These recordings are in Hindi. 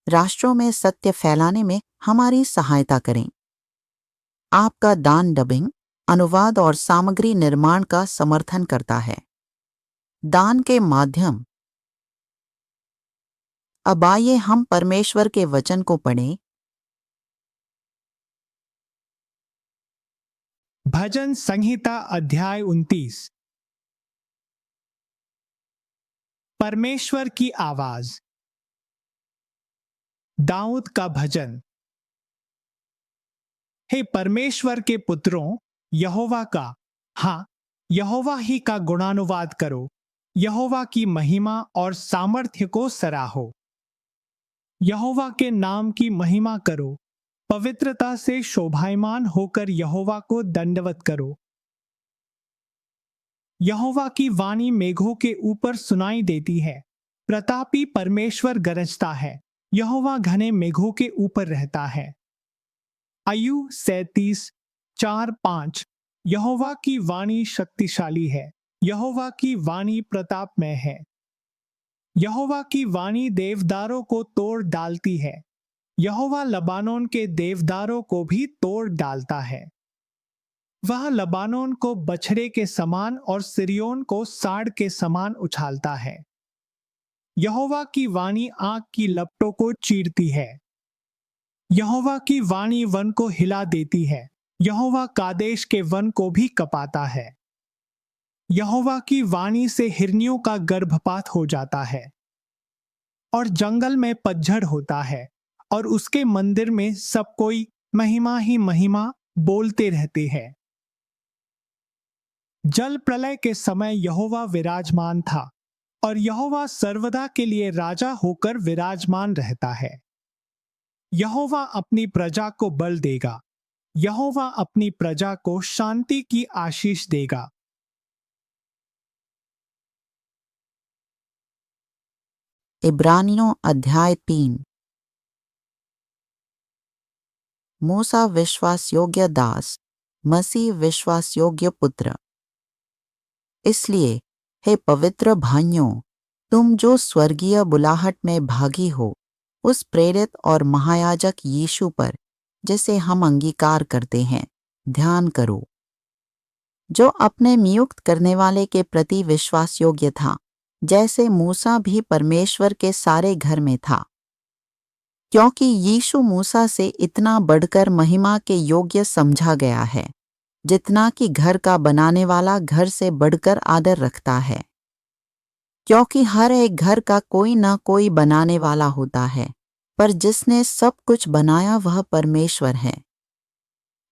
राष्ट्रों में सत्य फैलाने में हमारी सहायता करें। आपका दान डबिंग, अनुवाद और सामग्री निर्माण का समर्थन करता है। दान के माध्यम। अब आइए हम परमेश्वर के वचन को पढ़ें। भजन संहिता अध्याय 29। परमेश्वर की आवाज। दाऊद का भजन। हे परमेश्वर के पुत्रों, यहोवा का, हाँ, यहोवा ही का गुणानुवाद करो। यहोवा की महिमा और सामर्थ्य को सराहो। यहोवा के नाम की महिमा करो। पवित्रता से शोभायमान होकर यहोवा को दंडवत करो। यहोवा की वाणी मेघों के ऊपर सुनाई देती है। प्रतापी परमेश्वर गरजता है। यहोवा घने मेघों के ऊपर रहता है। आयु 37, 4-5। यहोवा की वाणी शक्तिशाली है। यहोवा की वाणी प्रतापमय है। यहोवा की वाणी देवदारों को तोड़ डालती है। यहोवा लबानोन के देवदारों को भी तोड़ डालता है। वह लबानोन को बछड़े के समान और सिरियोन को साड़ के समान उछालता है। यहोवा की वाणी आग की लपटों को चीरती है। यहोवा की वाणी वन को हिला देती है। यहोवा कादेश के वन को भी कपाता है। यहोवा की वाणी से हिरनियों का गर्भपात हो जाता है और जंगल में पतझड़ होता है, और उसके मंदिर में सब कोई महिमा ही महिमा बोलते रहते हैं। जल प्रलय के समय यहोवा विराजमान था, और यहोवा सर्वदा के लिए राजा होकर विराजमान रहता है। यहोवा अपनी प्रजा को बल देगा। यहोवा अपनी प्रजा को शांति की आशीष देगा। इब्रानियों अध्याय 3। मूसा विश्वास योग्य दास, मसीह विश्वास योग्य पुत्र। इसलिए हे पवित्र भाइयों, तुम जो स्वर्गीय बुलाहट में भागी हो, उस प्रेरित और महायाजक यीशु पर, जिसे हम अंगीकार करते हैं, ध्यान करो, जो अपने नियुक्त करने वाले के प्रति विश्वास योग्य था, जैसे मूसा भी परमेश्वर के सारे घर में था। क्योंकि यीशु मूसा से इतना बढ़कर महिमा के योग्य समझा गया है, जितना कि घर का बनाने वाला घर से बढ़कर आदर रखता है। क्योंकि हर एक घर का कोई न कोई बनाने वाला होता है, पर जिसने सब कुछ बनाया वह परमेश्वर है।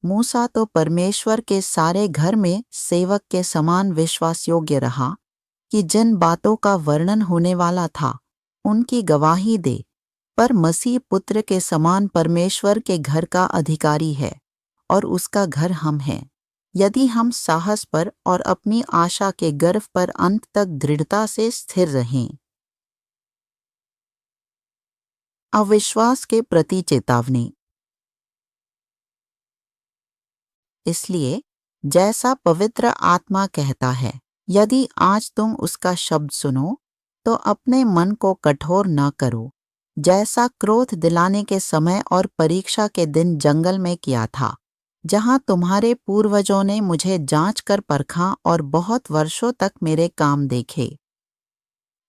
मूसा तो परमेश्वर के सारे घर में सेवक के समान विश्वास योग्य रहा कि जिन बातों का वर्णन होने वाला था उनकी गवाही दे, पर मसीह पुत्र के समान परमेश्वर के घर का अधिकारी है, और उसका घर हम हैं, यदि हम साहस पर और अपनी आशा के गर्व पर अंत तक दृढ़ता से स्थिर रहें। अविश्वास के प्रति चेतावनी। इसलिए जैसा पवित्र आत्मा कहता है, यदि आज तुम उसका शब्द सुनो तो अपने मन को कठोर न करो, जैसा क्रोध दिलाने के समय और परीक्षा के दिन जंगल में किया था, जहां तुम्हारे पूर्वजों ने मुझे जांच कर परखा और बहुत वर्षों तक मेरे काम देखे।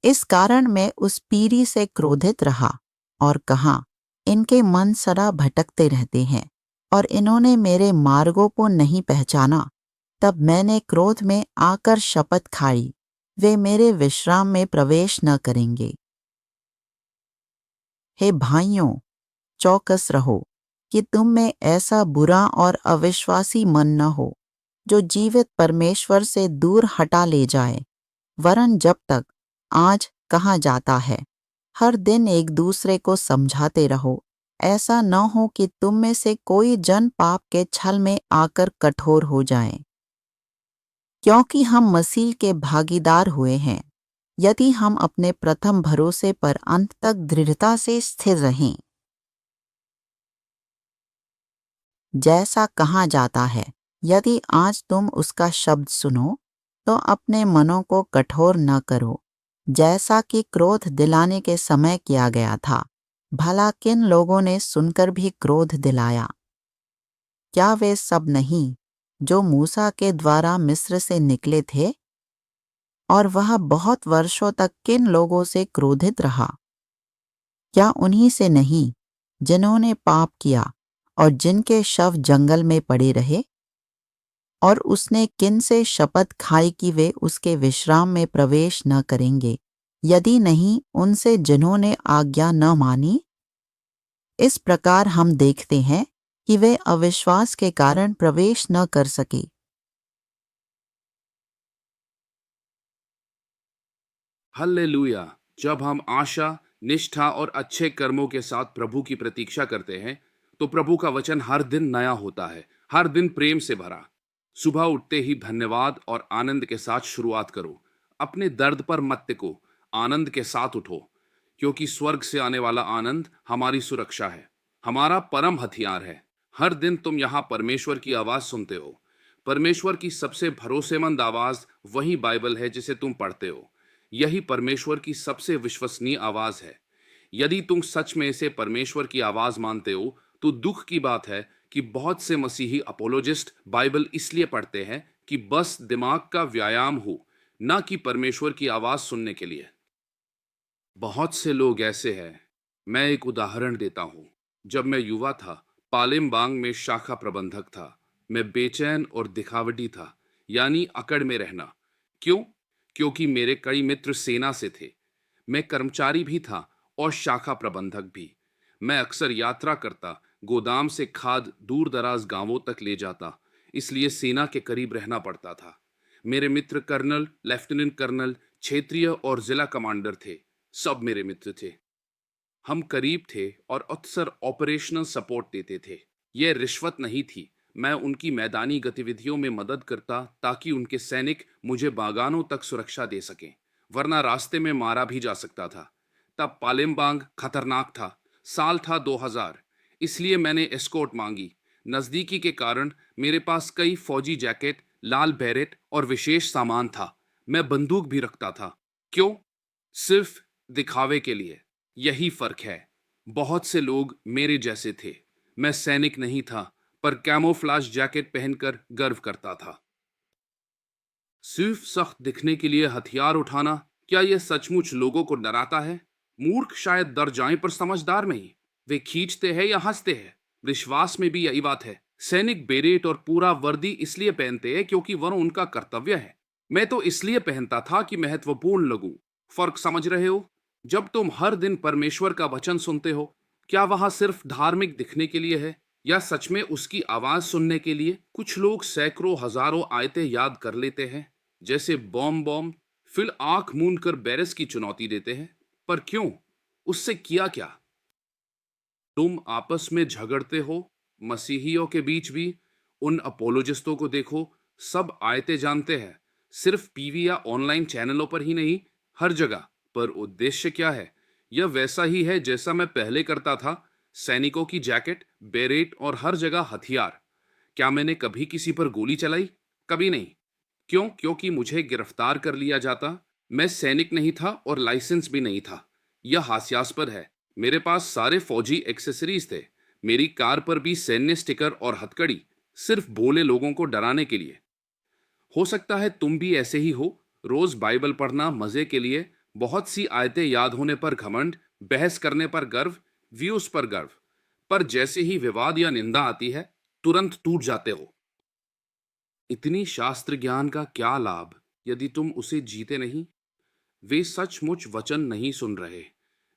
इस कारण मैं उस पीढ़ी से क्रोधित रहा और कहा, इनके मन सदा भटकते रहते हैं और इन्होंने मेरे मार्गों को नहीं पहचाना। तब मैंने क्रोध में आकर शपथ खाई, वे मेरे विश्राम में प्रवेश न करेंगे। हे भाइयों, चौकस रहो कि तुम में ऐसा बुरा और अविश्वासी मन न हो, जो जीवित परमेश्वर से दूर हटा ले जाए। वरन जब तक आज कहा जाता है, हर दिन एक दूसरे को समझाते रहो, ऐसा न हो कि तुम में से कोई जन पाप के छल में आकर कठोर हो जाए। क्योंकि हम मसीह के भागीदार हुए हैं, यदि हम अपने प्रथम भरोसे पर अंत तक दृढ़ता से स्थिर रहें। जैसा कहा जाता है, यदि आज तुम उसका शब्द सुनो तो अपने मनों को कठोर न करो, जैसा कि क्रोध दिलाने के समय किया गया था, भला किन लोगों ने सुनकर भी क्रोध दिलाया? क्या वे सब नहीं जो मूसा के द्वारा मिस्र से निकले थे? और वह बहुत वर्षों तक किन लोगों से क्रोधित रहा? क्या उन्हीं से नहीं जिन्होंने पाप किया और जिनके शव जंगल में पड़े रहे? और उसने किन से शपथ खाई कि वे उसके विश्राम में प्रवेश न करेंगे, यदि नहीं उनसे जिन्होंने आज्ञा न मानी? इस प्रकार हम देखते हैं कि वे अविश्वास के कारण प्रवेश न कर सके। हल्लेलुया। जब हम आशा, निष्ठा और अच्छे कर्मों के साथ प्रभु की प्रतीक्षा करते हैं, तो प्रभु का वचन हर दिन नया होता है, हर दिन प्रेम से भरा। सुबह उठते ही धन्यवाद और आनंद के साथ शुरुआत करो। अपने दर्द पर मत टिको, आनंद के साथ उठो, क्योंकि स्वर्ग से आने वाला आनंद हमारी सुरक्षा है, हमारा परम हथियार है। हर दिन तुम यहाँ परमेश्वर की आवाज सुनते हो। परमेश्वर की सबसे भरोसेमंद आवाज वही बाइबल है जिसे तुम पढ़ते हो। यही परमेश्वर की सबसे विश्वसनीय आवाज है। यदि तुम सच में इसे परमेश्वर की आवाज मानते हो, तो दुख की बात है कि बहुत से मसीही अपोलोजिस्ट बाइबल इसलिए पढ़ते हैं कि बस दिमाग का व्यायाम हो, ना कि परमेश्वर की आवाज सुनने के लिए। बहुत से लोग ऐसे हैं। मैं एक उदाहरण देता हूँ। जब मैं युवा था, पालेमबांग में शाखा प्रबंधक था। मैं बेचैन और दिखावटी था, यानी अकड़ में रहना। क्यों? क्योंकि मेरे कई मित्र सेना से थे। मैं कर्मचारी भी था और शाखा प्रबंधक भी। मैं अक्सर यात्रा करता, गोदाम से खाद दूर दराज गांवों तक ले जाता, इसलिए सेना के करीब रहना पड़ता था। मेरे मित्र कर्नल, लेफ्टिनेंट कर्नल, क्षेत्रीय और जिला कमांडर थे। सब मेरे मित्र थे। हम करीब थे और अक्सर ऑपरेशनल सपोर्ट देते थे। यह रिश्वत नहीं थी। मैं उनकी मैदानी गतिविधियों में मदद करता ताकि उनके सैनिक मुझे बागानों तक सुरक्षा दे सकें, वरना रास्ते में मारा भी जा सकता था। तब पालेमबांग खतरनाक था। साल था 2000, इसलिए मैंने एस्कॉर्ट मांगी। नज़दीकी के कारण मेरे पास कई फौजी जैकेट, लाल बैरेट और विशेष सामान था। मैं बंदूक भी रखता था। क्यों? सिर्फ दिखावे के लिए। यही फर्क है। बहुत से लोग मेरे जैसे थे। मैं सैनिक नहीं था, पर कैमोफ्लाज जैकेट पहनकर गर्व करता था। सिर्फ सख्त दिखने के लिए हथियार उठाना, क्या यह सचमुच लोगों को डराता है? मूर्ख शायद डर जाएं, पर समझदार नहीं। वे खींचते हैं या हंसते हैं। विश्वास में भी यही बात है। सैनिक बेरेट और पूरा वर्दी इसलिए पहनते हैं क्योंकि वह उनका कर्तव्य है। मैं तो इसलिए पहनता था कि महत्वपूर्ण लगूं। फर्क समझ रहे हो? जब तुम हर दिन परमेश्वर का वचन सुनते हो, क्या वहां सिर्फ धार्मिक दिखने के लिए है या सच में उसकी आवाज सुनने के लिए? कुछ लोग सैकड़ों हजारों आयतें याद कर लेते हैं, जैसे बॉम बॉम, फिर आंख मूंद कर बैरस की चुनौती देते हैं। पर क्यों? उससे किया क्या? तुम आपस में झगड़ते हो। मसीहियों के बीच भी उन अपोलोजिस्टों को देखो, सब आयतें जानते हैं। सिर्फ टीवी या ऑनलाइन चैनलों पर ही नहीं, हर जगह। पर उद्देश्य क्या है? यह वैसा ही है जैसा मैं पहले करता था। सैनिकों की जैकेट, बेरेट और हर जगह हथियार। क्या मैंने कभी किसी पर गोली चलाई? कभी नहीं। क्यों? क्योंकि मुझे गिरफ्तार कर लिया जाता। मैं सैनिक नहीं था और लाइसेंस भी नहीं था। यह हास्यास्पद है। मेरे पास सारे फौजी एक्सेसरीज थे। मेरी कार पर भी सैन्य स्टिकर और हथकड़ी, सिर्फ भोले लोगों को डराने के लिए। हो सकता है तुम भी ऐसे ही हो। रोज बाइबल पढ़ना मजे के लिए, बहुत सी आयतें याद होने पर घमंड, बहस करने पर गर्व, व्यूज पर गर्व। पर जैसे ही विवाद या निंदा आती है, तुरंत टूट जाते हो। इतनी शास्त्र ज्ञान का क्या लाभ यदि तुम उसे जीते नहीं? वे सचमुच वचन नहीं सुन रहे।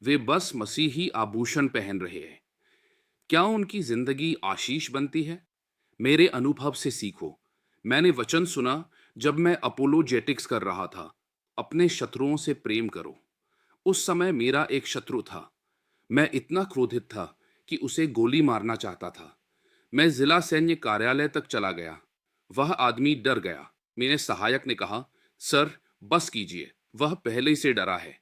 वे बस मसीही आभूषण पहन रहे हैं। क्या उनकी जिंदगी आशीष बनती है? मेरे अनुभव से सीखो। मैंने वचन सुना जब मैं अपोलोजेटिक्स कर रहा था। अपने शत्रुओं से प्रेम करो। उस समय मेरा एक शत्रु था। मैं इतना क्रोधित था कि उसे गोली मारना चाहता था। मैं जिला सैन्य कार्यालय तक चला गया। वह आदमी डर गया। मेरे सहायक ने कहा, सर बस कीजिए, वह पहले ही से डरा है।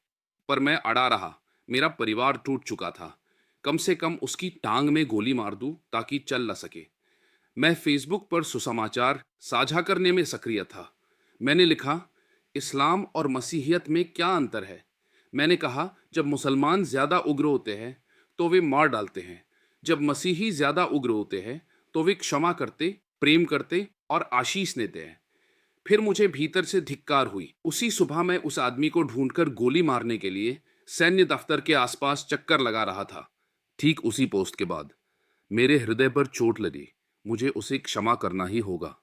पर मैं अड़ा रहा। मेरा परिवार टूट चुका था। कम से कम उसकी टांग में गोली मार दूं ताकि चल न सके। मैं फेसबुक पर सुसमाचार साझा करने में सक्रिय था। मैंने लिखा, इस्लाम और मसीहियत में क्या अंतर है? मैंने कहा, जब मुसलमान ज्यादा उग्र होते हैं तो वे मार डालते हैं। जब मसीही ज्यादा उग्र होते हैं तो वे क्षमा करते, प्रेम करते और आशीष देते हैं। फिर मुझे भीतर से धिक्कार हुई। उसी सुबह मैं उस आदमी को ढूंढकर गोली मारने के लिए सैन्य दफ्तर के आसपास चक्कर लगा रहा था। ठीक उसी पोस्ट के बाद मेरे हृदय पर चोट लगी। मुझे उसे क्षमा करना ही होगा।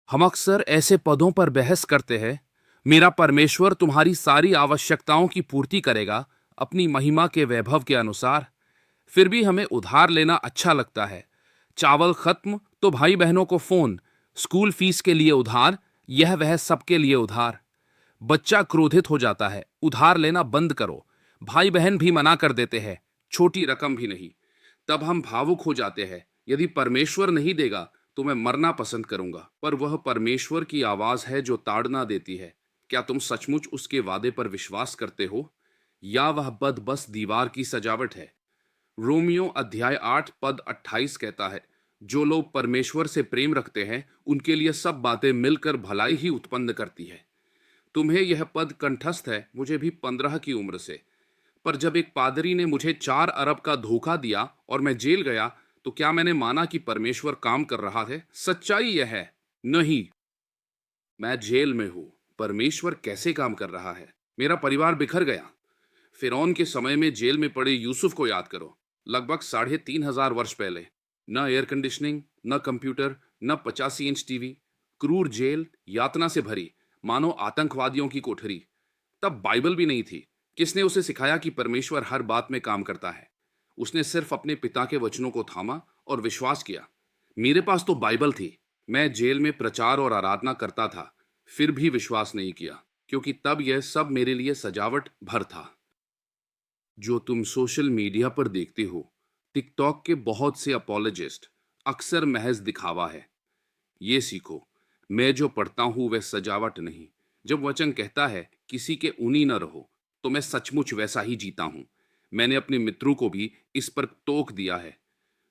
हम अक्सर ऐसे पदों पर बहस करते हैं, मेरा परमेश्वर तुम्हारी सारी आवश्यकताओं की पूर्ति करेगा अपनी महिमा के वैभव के अनुसार। फिर भी हमें उधार लेना अच्छा लगता है। चावल खत्म तो भाई बहनों को फोन, स्कूल फीस के लिए उधार, यह वह सबके लिए उधार। बच्चा क्रोधित हो जाता है, उधार लेना बंद करो। भाई बहन भी मना कर देते हैं, छोटी रकम भी नहीं। तब हम भावुक हो जाते हैं, यदि परमेश्वर नहीं देगा तो मैं मरना पसंद करूंगा। पर वह परमेश्वर की आवाज है जो ताड़ना देती है। क्या तुम सचमुच उसके वादे पर विश्वास करते हो, या वह बद बस दीवार की सजावट है? रोमियो अध्याय 8 पद 28 कहता है, जो लोग परमेश्वर से प्रेम रखते हैं उनके लिए सब बातें मिलकर भलाई ही उत्पन्न करती है। तुम्हें यह पद कंठस्थ है मुझे भी 15 की उम्र से। पर जब एक पादरी ने मुझे 4 अरब का धोखा दिया और मैं जेल गया, तो क्या मैंने माना कि परमेश्वर काम कर रहा है? सच्चाई यह है, नहीं। मैं जेल में हूं, परमेश्वर कैसे काम कर रहा है? मेरा परिवार बिखर गया। फिरौन के समय में जेल में पड़े यूसुफ को याद करो, लगभग 3,500 वर्ष पहले। न एयर कंडीशनिंग, न कंप्यूटर, न 85 इंच टीवी, क्रूर जेल, यातना से भरी, मानो आतंकवादियों की कोठरी। तब बाइबल भी नहीं थी। किसने उसे सिखाया कि परमेश्वर हर बात में काम करता है? उसने सिर्फ अपने पिता के वचनों को थामा और विश्वास किया। मेरे पास तो बाइबल थी। मैं जेल में प्रचार और आराधना करता था, फिर भी विश्वास नहीं किया, क्योंकि तब यह सब मेरे लिए सजावट भर था। जो तुम सोशल मीडिया पर देखते हो, टिकटॉक के बहुत से अपॉलोजिस्ट, अक्सर महज दिखावा है। ये सीखो, मैं जो पढ़ता हूं वह सजावट नहीं। जब वचन कहता है किसी के ऊनी न रहो, तो मैं सचमुच वैसा ही जीता हूं। मैंने अपने मित्रों को भी इस पर टोक दिया है।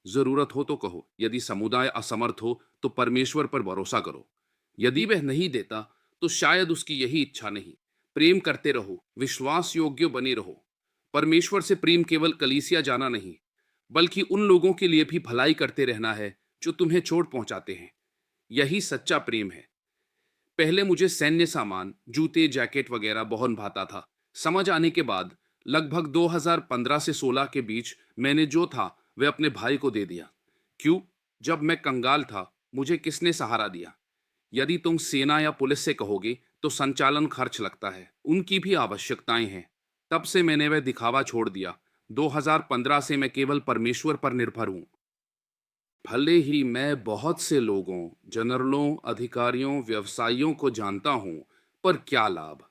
जरूरत हो तो कहो, यदि समुदाय असमर्थ हो तो परमेश्वर पर भरोसा करो। यदि वह नहीं देता तो शायद उसकी यही इच्छा नहीं। प्रेम करते रहो, विश्वास योग्य बने रहो। परमेश्वर से प्रेम केवल कलीसिया जाना नहीं, बल्कि उन लोगों के लिए भी भलाई करते रहना है जो तुम्हें चोट पहुंचाते हैं। यही सच्चा प्रेम है। पहले मुझे सैन्य सामान, जूते, जैकेट वगैरह बहुत भाता था। समझ आने के बाद लगभग 2015 से 16 के बीच मैंने जो था वह अपने भाई को दे दिया। क्यों? जब मैं कंगाल था, मुझे किसने सहारा दिया? यदि तुम सेना या पुलिस से कहोगे तो संचालन खर्च लगता है, उनकी भी आवश्यकताएं हैं। तब से मैंने वह दिखावा छोड़ दिया। 2015 से मैं केवल परमेश्वर पर निर्भर हूं। भले ही मैं बहुत से लोगों, जनरलों, अधिकारियों, व्यवसायियों को जानता हूं, पर क्या लाभ?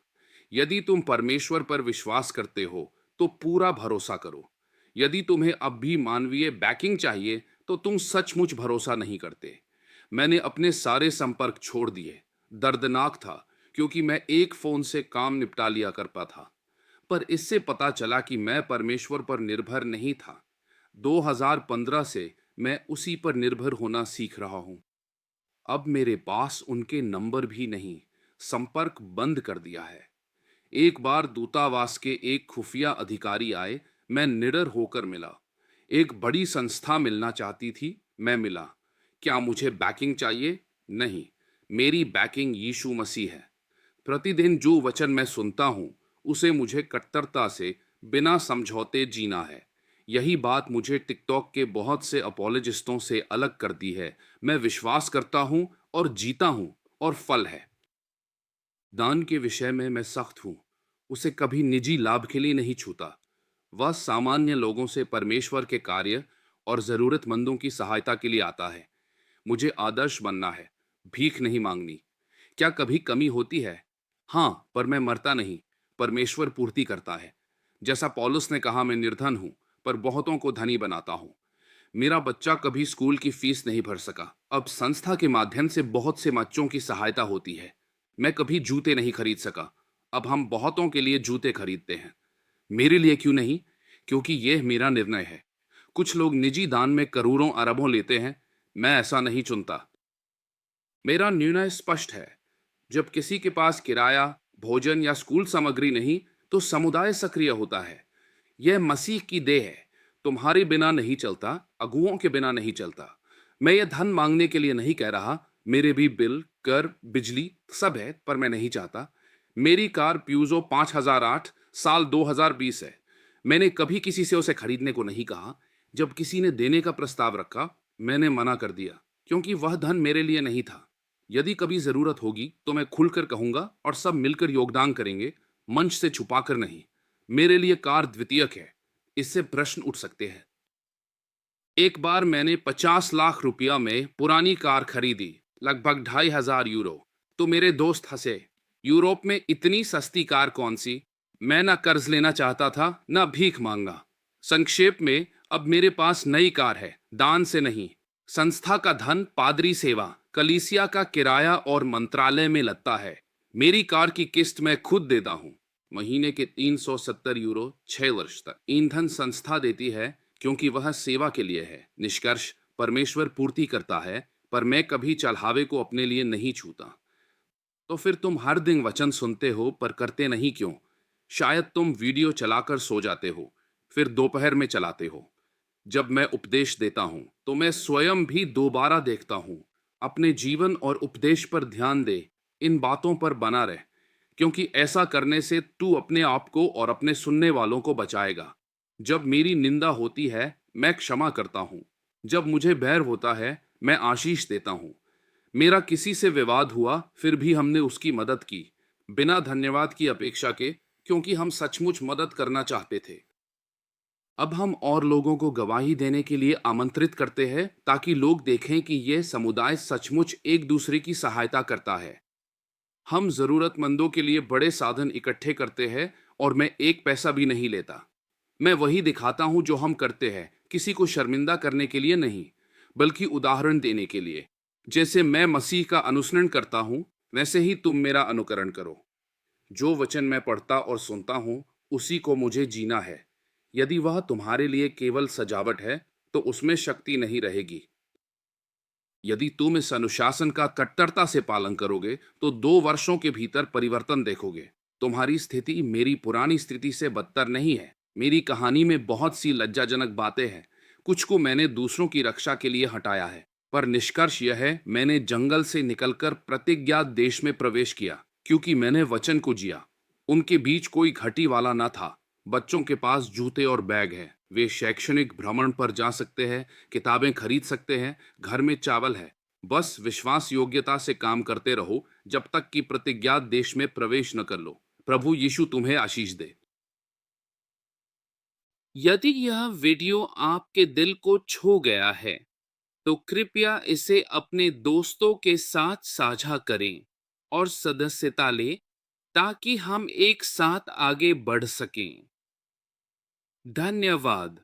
यदि तुम परमेश्वर पर विश्वास करते हो तो पूरा भरोसा करो। यदि तुम्हें अब भी मानवीय बैकिंग चाहिए तो तुम सचमुच भरोसा नहीं करते। मैंने अपने सारे संपर्क छोड़ दिए। दर्दनाक था, क्योंकि मैं एक फोन से काम निपटा लिया करता था। पर इससे पता चला कि मैं परमेश्वर पर निर्भर नहीं था। 2015 से मैं उसी पर निर्भर होना सीख रहा हूं। अब मेरे पास उनके नंबर भी नहीं, संपर्क बंद कर दिया है। एक बार दूतावास के एक खुफिया अधिकारी आए, मैं निडर होकर मिला। एक बड़ी संस्था मिलना चाहती थी, मैं मिला। क्या मुझे बैकिंग चाहिए? नहीं, मेरी बैकिंग यीशु मसीह है। प्रतिदिन जो वचन मैं सुनता हूं उसे मुझे कट्टरता से, बिना समझौते जीना है। यही बात मुझे टिकटॉक के बहुत से अपॉलोजिस्टों से अलग करती है। मैं विश्वास करता हूं और जीता हूं, और फल है। दान के विषय में मैं सख्त हूं। उसे कभी निजी लाभ के लिए नहीं छूता। वह सामान्य लोगों से परमेश्वर के कार्य और जरूरतमंदों की सहायता के लिए आता है। मुझे आदर्श बनना है, भीख नहीं मांगनी। क्या कभी कमी होती है? हाँ, पर मैं मरता नहीं, परमेश्वर पूर्ति करता है। जैसा पौलुस ने कहा, मैं निर्धन हूं पर बहुतों को धनी बनाता हूं। मेरा बच्चा कभी स्कूल की फीस नहीं भर सका, अब संस्था के माध्यम से बहुत से बच्चों की सहायता होती है। मैं कभी जूते नहीं खरीद सका, अब हम बहुतों के लिए जूते खरीदते हैं। मेरे लिए क्यों नहीं? क्योंकि यह मेरा निर्णय है। कुछ लोग निजी दान में करोड़ों अरबों लेते हैं, मैं ऐसा नहीं चुनता। मेरा निर्णय स्पष्ट है। जब किसी के पास किराया, भोजन या स्कूल सामग्री नहीं, तो समुदाय सक्रिय होता है। यह मसीह की देह है। तुम्हारे बिना नहीं चलता, अगुओं के बिना नहीं चलता। मैं ये धन मांगने के लिए नहीं कह रहा। मेरे भी बिल, कर, बिजली सब है, पर मैं नहीं चाहता। मेरी कार प्यूजो 5008 साल 2020 है। मैंने कभी किसी से उसे खरीदने को नहीं कहा। जब किसी ने देने का प्रस्ताव रखा, मैंने मना कर दिया, क्योंकि वह धन मेरे लिए नहीं था। यदि कभी जरूरत होगी तो मैं खुलकर कहूंगा और सब मिलकर योगदान करेंगे, मंच से छुपाकर नहीं। मेरे लिए कार द्वितीयक है, इससे प्रश्न उठ सकते हैं। एक बार मैंने 50 लाख रुपया में पुरानी कार खरीदी, लगभग 2,500 यूरो। तो मेरे दोस्त हंसे। यूरोप में इतनी सस्ती कार कौन सी? मैं ना कर्ज लेना चाहता था, ना भीख मांगा। संक्षेप में, अब मेरे पास नई कार है, दान से नहीं। संस्था का धन पादरी सेवा, कलीसिया का किराया और मंत्रालय में लगता है। मेरी कार की किस्त मैं खुद देता हूं, महीने के 370 यूरो 6 वर्ष तक। ईंधन संस्था देती है, क्योंकि वह सेवा के लिए है। निष्कर्ष, परमेश्वर पूर्ति करता है, पर मैं कभी चढ़ावे को अपने लिए नहीं छूता। तो फिर तुम हर दिन वचन सुनते हो पर करते नहीं क्यों? शायद तुम वीडियो चलाकर सो जाते हो, फिर दोपहर में चलाते हो। जब मैं उपदेश देता हूं तो मैं स्वयं भी दोबारा देखता हूं। अपने जीवन और उपदेश पर ध्यान दे, इन बातों पर बना रह, क्योंकि ऐसा करने से तू अपने आप को और अपने सुनने वालों को बचाएगा। जब मेरी निंदा होती है, मैं क्षमा करता हूं। जब मुझे बैर होता है, मैं आशीष देता हूं। मेरा किसी से विवाद हुआ, फिर भी हमने उसकी मदद की, बिना धन्यवाद की अपेक्षा के, क्योंकि हम सचमुच मदद करना चाहते थे। अब हम और लोगों को गवाही देने के लिए आमंत्रित करते हैं, ताकि लोग देखें कि यह समुदाय सचमुच एक दूसरे की सहायता करता है। हम जरूरतमंदों के लिए बड़े साधन इकट्ठे करते हैं और मैं एक पैसा भी नहीं लेता। मैं वही दिखाता हूं जो हम करते हैं, किसी को शर्मिंदा करने के लिए नहीं, बल्कि उदाहरण देने के लिए। जैसे मैं मसीह का अनुसरण करता हूं, वैसे ही तुम मेरा अनुकरण करो। जो वचन मैं पढ़ता और सुनता हूं, उसी को मुझे जीना है। यदि वह तुम्हारे लिए केवल सजावट है, तो उसमें शक्ति नहीं रहेगी। यदि तुम इस अनुशासन का कट्टरता से पालन करोगे, तो 2 वर्षों के भीतर परिवर्तन देखोगे। तुम्हारी स्थिति मेरी पुरानी स्थिति से बदतर नहीं है। मेरी कहानी में बहुत सी लज्जाजनक बातें हैं। कुछ को मैंने दूसरों की रक्षा के लिए हटाया है, पर निष्कर्ष यह है, मैंने जंगल से निकलकर प्रतिज्ञात देश में प्रवेश किया, क्योंकि मैंने वचन को जिया। उनके बीच कोई घटी वाला न था। बच्चों के पास जूते और बैग है, वे शैक्षणिक भ्रमण पर जा सकते हैं, किताबें खरीद सकते हैं, घर में चावल है। बस विश्वास योग्यता से काम करते रहो, जब तक कि प्रतिज्ञात देश में प्रवेश न कर लो। प्रभु यीशु तुम्हें आशीष दे। यदि यह वीडियो आपके दिल को छू गया है, तो कृपया इसे अपने दोस्तों के साथ साझा करें और सदस्यता लें, ताकि हम एक साथ आगे बढ़ सकें। धन्यवाद।